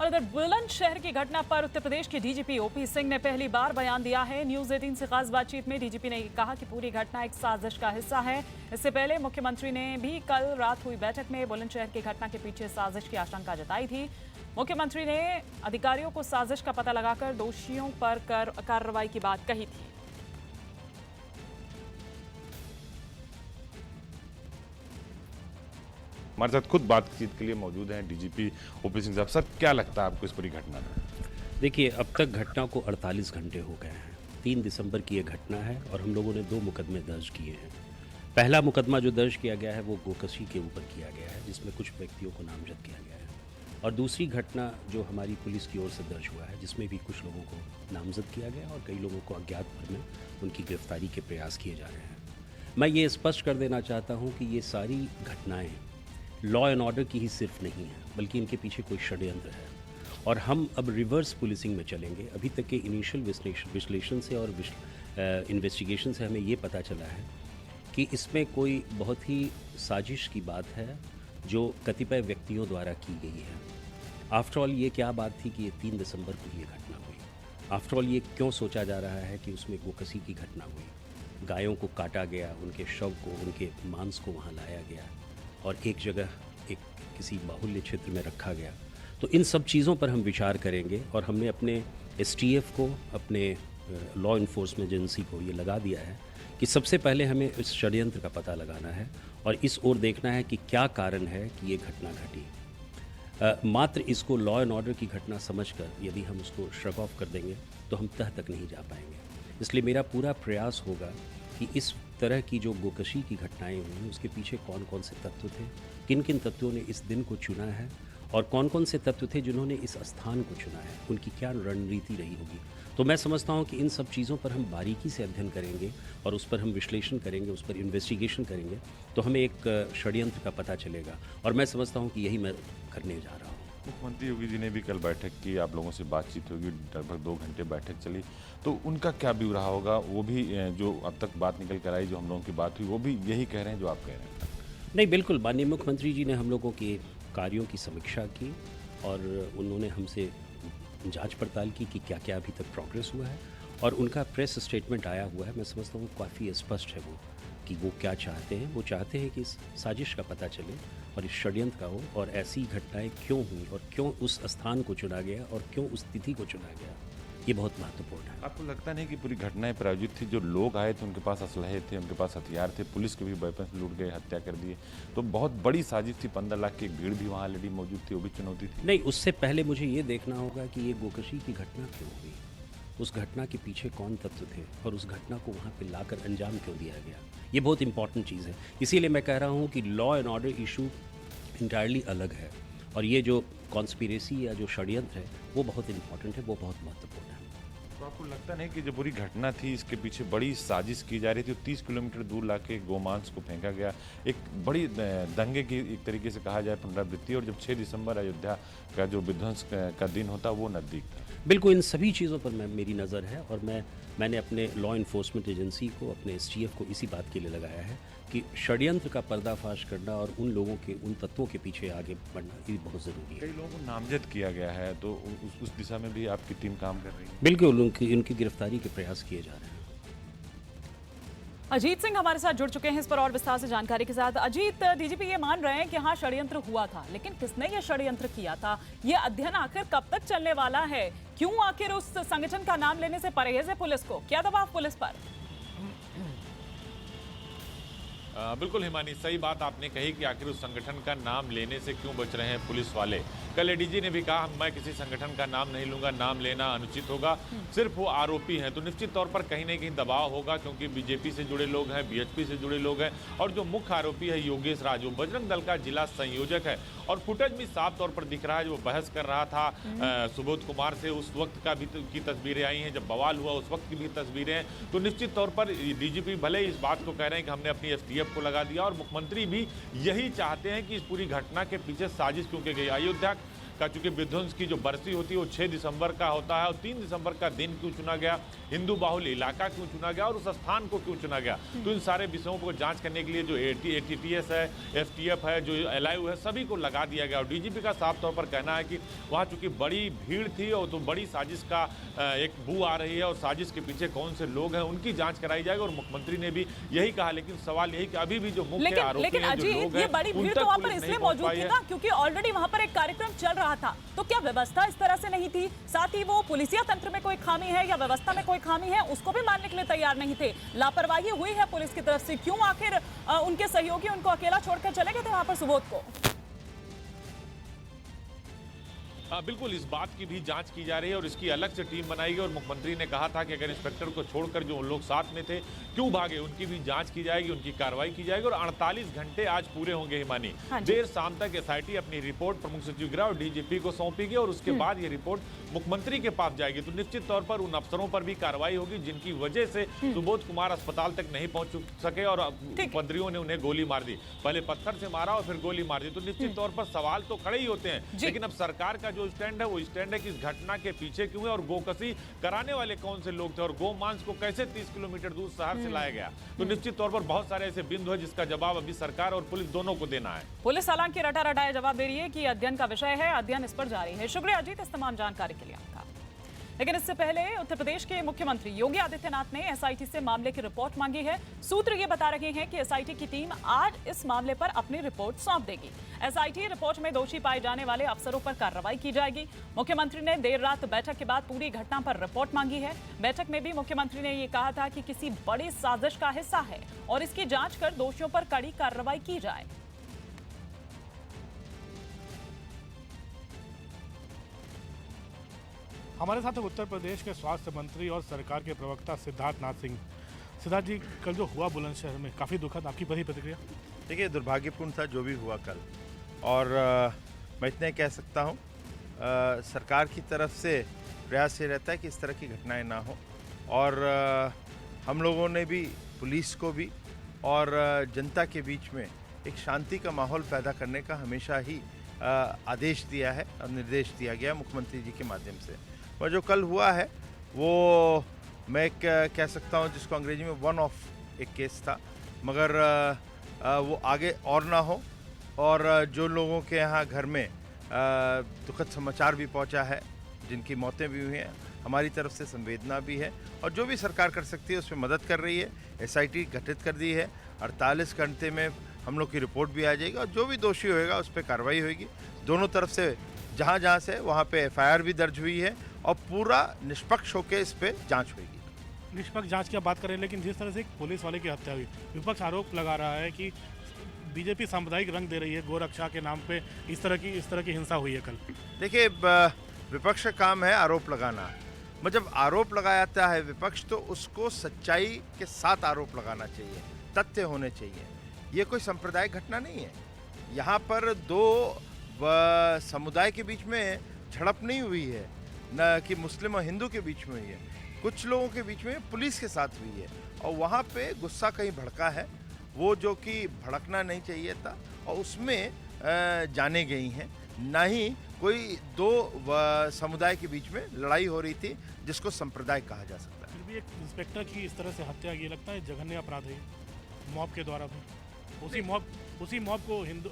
और इधर बुलंदशहर की घटना पर उत्तर प्रदेश के डीजीपी ओपी सिंह ने पहली बार बयान दिया है। न्यूज 18 से खास बातचीत में डीजीपी ने कहा कि पूरी घटना एक साजिश का हिस्सा है। इससे पहले मुख्यमंत्री ने भी कल रात हुई बैठक में बुलंदशहर की घटना के पीछे साजिश की आशंका जताई थी। मुख्यमंत्री ने अधिकारियों को साजिश का पता लगाकर दोषियों पर कार्रवाई की बात कही थी। हमारे साथ खुद बातचीत के लिए मौजूद हैं डीजीपी ओपी सिंह साहब। सर, क्या लगता है आपको इस पूरी घटना में? देखिए, अब तक घटना को 48 घंटे हो गए हैं। 3 दिसंबर की ये घटना है और हम लोगों ने 2 मुकदमे दर्ज किए हैं। पहला मुकदमा जो दर्ज किया गया है वो गोकशी के ऊपर किया गया है, जिसमें कुछ व्यक्तियों को नामजद किया गया है। और दूसरी घटना जो हमारी पुलिस की ओर से दर्ज हुआ है, जिसमें भी कुछ लोगों को नामजद किया गया और कई लोगों को अज्ञात भर में उनकी गिरफ्तारी के प्रयास किए जा रहे हैं। मैं ये स्पष्ट कर देना चाहता हूँ कि ये सारी घटनाएँ लॉ एंड ऑर्डर की ही सिर्फ नहीं है, बल्कि इनके पीछे कोई षड्यंत्र है। और हम अब रिवर्स पुलिसिंग में चलेंगे। अभी तक के इनिशियल विश्लेषण से और इन्वेस्टिगेशन से हमें ये पता चला है कि इसमें कोई बहुत ही साजिश की बात है जो कतिपय व्यक्तियों द्वारा की गई है। आफ्टर ऑल ये क्या बात थी कि ये 3 दिसंबर को ये घटना हुई। आफ्टर ऑल ये क्यों सोचा जा रहा है कि उसमें गोकशी की घटना हुई, गायों को काटा गया, उनके शव को, उनके मांस को वहाँ लाया गया और एक जगह एक किसी बाहुल्य क्षेत्र में रखा गया। तो इन सब चीज़ों पर हम विचार करेंगे और हमने अपने एसटीएफ को, अपने लॉ इन्फोर्समेंट एजेंसी को ये लगा दिया है कि सबसे पहले हमें इस षड्यंत्र का पता लगाना है और इस ओर देखना है कि क्या कारण है कि ये घटना घटी। मात्र इसको लॉ एंड ऑर्डर की घटना समझकर यदि हम उसको श्रग ऑफ कर देंगे तो हम तह तक नहीं जा पाएंगे। इसलिए मेरा पूरा प्रयास होगा कि इस तरह की जो गोकशी की घटनाएं हुई उसके पीछे कौन कौन से तत्व थे, किन किन तत्वों ने इस दिन को चुना है और कौन कौन से तत्व थे जिन्होंने इस स्थान को चुना है, उनकी क्या रणनीति रही होगी। तो मैं समझता हूं कि इन सब चीज़ों पर हम बारीकी से अध्ययन करेंगे और उस पर हम विश्लेषण करेंगे, उस पर इन्वेस्टिगेशन करेंगे तो हमें एक षड्यंत्र का पता चलेगा और मैं समझता हूँ कि यही मैं करने जा रहा हूँ। मुख्यमंत्री योगी जी ने भी कल बैठक की, आप लोगों से बातचीत होगी, लगभग 2 घंटे बैठक चली, तो उनका क्या व्यू रहा होगा? वो भी जो अब तक बात निकल कर आई, जो हम लोगों की बात हुई, वो भी यही कह रहे हैं जो आप कह रहे हैं? नहीं, बिल्कुल। माननीय मुख्यमंत्री जी ने हम लोगों के कार्यों की समीक्षा की और उन्होंने हमसे जांच पड़ताल की कि क्या क्या अभी तक प्रोग्रेस हुआ है और उनका प्रेस स्टेटमेंट आया हुआ है। मैं समझता हूँ काफ़ी स्पष्ट है वो कि वो क्या चाहते हैं। वो चाहते हैं कि इस साजिश का पता चले और इस षड्यंत्र का हो और ऐसी घटनाएं क्यों हुई और क्यों उस स्थान को चुना गया और क्यों उस तिथि को चुना गया, ये बहुत महत्वपूर्ण है। आपको लगता नहीं कि पूरी घटनाएं प्रायोजित थी? जो लोग आए थे उनके पास असलहे थे, उनके पास हथियार थे, पुलिस के भी वेपन्स लूट गए, हत्या कर दिए, तो बहुत बड़ी साजिश थी। 15 लाख की एक भीड़ भी वहाँ ऑलरेडी मौजूद थी, वो भी चुनौती थी। नहीं, उससे पहले मुझे ये देखना होगा कि ये गोकशी की घटना क्यों हुई, उस घटना के पीछे कौन तत्व थे और उस घटना को वहाँ पे लाकर अंजाम क्यों दिया गया। ये बहुत इंपॉर्टेंट चीज़ है। इसीलिए मैं कह रहा हूँ कि law and order issue entirely अलग है और ये जो कॉन्स्पिरेसी या जो षड्यंत्र है वो बहुत इंपॉर्टेंट है, वो बहुत महत्वपूर्ण है। तो आपको लगता नहीं कि जो पूरी घटना थी इसके पीछे बड़ी साजिश की जा रही थी? 30 किलोमीटर दूर लाके गोमांस को फेंका गया, एक बड़ी दंगे की एक तरीके से कहा जाए पुनरावृत्ति, और जब 6 दिसंबर अयोध्या का जो विध्वंस का दिन होता वो नज़दीक था। बिल्कुल, इन सभी चीज़ों पर मेरी नज़र है और मैंने अपने लॉ इन्फोर्समेंट एजेंसी को, अपने एसटीएफ को इसी बात के लिए लगाया है कि षड्यंत्र का पर्दाफाश करना और उन लोगों के, उन तत्वों के पीछे आगे बढ़ना ये बहुत ज़रूरी है। कई लोगों को नामजद किया गया है, तो उस दिशा में भी आपकी टीम काम कर रही है? बिल्कुल, उनकी गिरफ्तारी के प्रयास किए जा रहे हैं। अजीत सिंह हमारे साथ जुड़ चुके हैं इस पर और विस्तार से जानकारी के साथ। अजीत, डीजीपी ये मान रहे हैं कि हाँ षड्यंत्र हुआ था, लेकिन किसने ये षड्यंत्र किया था? ये अध्ययन आखिर कब तक चलने वाला है? क्यों आखिर उस संगठन का नाम लेने से परहेज है पुलिस को? क्या दबाव पुलिस पर? बिल्कुल हिमानी, सही बात आपने कही कि आखिर उस संगठन का नाम लेने से क्यों बच रहे हैं पुलिस वाले। कल एडीजी ने भी कहा मैं किसी संगठन का नाम नहीं लूंगा, नाम लेना अनुचित होगा, सिर्फ वो आरोपी हैं। तो निश्चित तौर पर कहीं न कहीं दबाव होगा, क्योंकि बीजेपी से जुड़े लोग हैं, बीएचपी से जुड़े लोग हैं और जो मुख्य आरोपी है योगेश राज, वो बजरंग दल का जिला संयोजक है और फुटेज में साफ तौर पर दिख रहा है जो बहस कर रहा था सुबोध कुमार से, उस वक्त का भी की तस्वीरें आई हैं, जब बवाल हुआ उस वक्त की भी तस्वीरें हैं। तो निश्चित तौर पर डीजीपी भले इस बात को कह रहे हैं कि हमने अपनी एसटीएफ को लगा दिया और मुख्यमंत्री भी यही चाहते हैं कि इस पूरी घटना के पीछे साजिश क्यों की गई। अयोध्या का, चूंकि विध्वंस की जो बरसी होती है वो 6 दिसंबर का होता है और 3 दिसंबर का दिन क्यों चुना गया, हिंदू बाहुल इलाका क्यों चुना गया और उस स्थान को क्यों चुना गया। तो इन सारे विषयों को जांच करने के लिए जो ATTS है, FTF है, जो LIU है, सभी को लगा दिया गया। और डीजीपी का साफ तौर पर कहना है कि वहाँ चूंकि बड़ी भीड़ थी और तो बड़ी साजिश का एक बू आ रही है और साजिश के पीछे कौन से लोग हैं उनकी जांच कराई जाएगी। और मुख्यमंत्री ने भी यही कहा, लेकिन सवाल यही कि अभी भी जो मुख्य आरोपी लेकिन हैं, जो अजीत, लोग ये हैं, बड़ी भीड़ उन तो तक वहाँ पर पुलिस नहीं इसलिए पहुंच मौजूद पाई थी है। ना क्योंकि ऑलरेडी वहाँ पर एक कार्यक्रम चल रहा था। तो क्या व्यवस्था इस तरह से नहीं थी? साथ ही वो पुलिसिया तंत्र में कोई खामी है या व्यवस्था में कोई खामी है, उसको भी मानने के लिए तैयार नहीं थे। लापरवाही हुई है पुलिस की तरफ से। क्यों आखिर उनके सहयोगी उनको अकेला छोड़कर चले गए थे वहां पर सुबोध को? बिल्कुल, इस बात की भी जांच की जा रही है और इसकी अलग से टीम बनाई गई। और मुख्यमंत्री ने कहा था कि अगर इंस्पेक्टर को छोड़कर जो लोग साथ में थे क्यों भागे, उनकी भी जांच की जाएगी, उनकी कार्रवाई की जाएगी। और 48 घंटे आज पूरे होंगे हिमानी। देर शाम तक SIT अपनी रिपोर्ट प्रमुख सचिव गृह और DGP को सौंपेगी और उसके बाद ये रिपोर्ट मुख्यमंत्री के पास जाएगी। तो निश्चित तौर पर उन अफसरों पर भी कार्रवाई होगी जिनकी वजह से सुबोध कुमार अस्पताल तक नहीं पहुंच सके और उपद्रवियों ने उन्हें गोली मार दी। पहले पत्थर से मारा और फिर गोली मार दी। तो निश्चित तौर पर सवाल तो खड़े ही होते हैं, लेकिन अब सरकार का जो स्टैंड है वो स्टैंड है कि इस घटना के पीछे क्यों है और गोकसी कराने वाले कौन से लोग थे और गोमांस को कैसे 30 किलोमीटर दूर शहर से लाया गया। तो निश्चित तौर पर बहुत सारे ऐसे बिंदु है जिसका जवाब अभी सरकार और पुलिस दोनों को देना है। पुलिस हालांकि रटा रटाया जवाब दे रही है कि अध्ययन का विषय है, अध्ययन इस पर जारी है। शुक्रिया अजीत इस तमाम जानकारी के लिए आपका। लेकिन इससे पहले उत्तर प्रदेश के मुख्यमंत्री योगी आदित्यनाथ ने SIT से मामले की रिपोर्ट मांगी है। सूत्र ये बता रहे हैं कि SIT की टीम आज इस मामले पर अपनी रिपोर्ट सौंप देगी। SIT रिपोर्ट में दोषी पाए जाने वाले अफसरों पर कार्रवाई की जाएगी। मुख्यमंत्री ने देर रात बैठक के बाद पूरी घटना पर रिपोर्ट मांगी है। बैठक में भी मुख्यमंत्री ने ये कहा था कि किसी बड़ी साजिश का हिस्सा है और इसकी जांच कर दोषियों पर कड़ी कार्रवाई की जाए। हमारे साथ उत्तर प्रदेश के स्वास्थ्य मंत्री और सरकार के प्रवक्ता सिद्धार्थ नाथ सिंह। सिद्धार्थ जी, कल जो हुआ बुलंदशहर में काफ़ी दुखद, आपकी बड़ी प्रतिक्रिया? देखिए, दुर्भाग्यपूर्ण था जो भी हुआ कल। और मैं इतना ही कह सकता हूँ, सरकार की तरफ से प्रयास ये रहता है कि इस तरह की घटनाएं ना हो। और हम लोगों ने भी पुलिस को भी और जनता के बीच में एक शांति का माहौल पैदा करने का हमेशा ही आदेश दिया है और निर्देश दिया गया मुख्यमंत्री जी के माध्यम से। और जो कल हुआ है वो मैं कह सकता हूँ जिसको अंग्रेजी में वन ऑफ एक केस था, मगर वो आगे और ना हो। और जो लोगों के यहाँ घर में दुखद समाचार भी पहुँचा है, जिनकी मौतें भी हुई हैं, हमारी तरफ से संवेदना भी है और जो भी सरकार कर सकती है उसमें मदद कर रही है। SIT गठित कर दी है, 48 घंटे में हम लोग की रिपोर्ट भी आ जाएगी और जो भी दोषी होएगा उस पर कार्रवाई होगी। दोनों तरफ से जहाँ से वहाँ पे FIR भी दर्ज हुई है और पूरा निष्पक्ष होकर इस पर जांच होगी। निष्पक्ष जांच की बात करें, लेकिन जिस तरह से एक पुलिस वाले की हत्या हुई, विपक्ष आरोप लगा रहा है कि बीजेपी सांप्रदायिक रंग दे रही है, गोरक्षा के नाम पे इस तरह की हिंसा हुई है कल। देखिए, विपक्ष का काम है आरोप लगाना। जब आरोप लगाया जाता है विपक्ष, तो उसको सच्चाई के साथ आरोप लगाना चाहिए, तथ्य होने चाहिए। ये कोई सांप्रदायिक घटना नहीं है। यहाँ पर दो समुदाय के बीच में झड़प नहीं हुई है, न कि मुस्लिम और हिंदू के बीच में हुई है। कुछ लोगों के बीच में पुलिस के साथ हुई है और वहाँ पे गुस्सा कहीं भड़का है, वो जो कि भड़कना नहीं चाहिए था और उसमें जाने गई हैं। ना ही कोई दो समुदाय के बीच में लड़ाई हो रही थी जिसको संप्रदाय कहा जा सकता है। फिर भी एक इंस्पेक्टर की इस तरह से हत्या, ये लगता है जघन्य अपराध है मॉब के द्वारा भी। उसी मॉब को हिंदू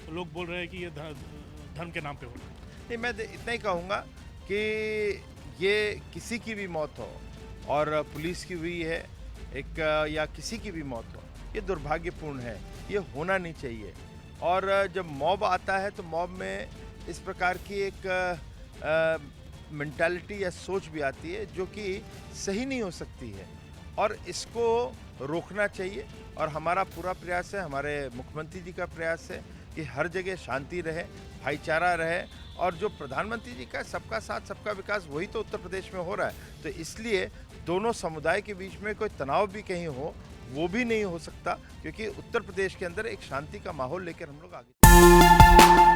लोग बोल रहे हैं कि ये धर्म के नाम पे हो रहा है। नहीं, मैं इतना ही कहूँगा कि ये किसी की भी मौत हो और पुलिस की हुई है एक या किसी की भी मौत हो, ये दुर्भाग्यपूर्ण है, ये होना नहीं चाहिए। और जब मॉब आता है तो मॉब में इस प्रकार की एक मेंटालिटी या सोच भी आती है जो कि सही नहीं हो सकती है और इसको रोकना चाहिए। और हमारा पूरा प्रयास है, हमारे मुख्यमंत्री जी का प्रयास है कि हर जगह शांति रहे, भाईचारा रहे। और जो प्रधानमंत्री जी का सबका साथ सबका विकास, वही तो उत्तर प्रदेश में हो रहा है। तो इसलिए दोनों समुदाय के बीच में कोई तनाव भी कहीं हो, वो भी नहीं हो सकता, क्योंकि उत्तर प्रदेश के अंदर एक शांति का माहौल लेकर हम लोग आगे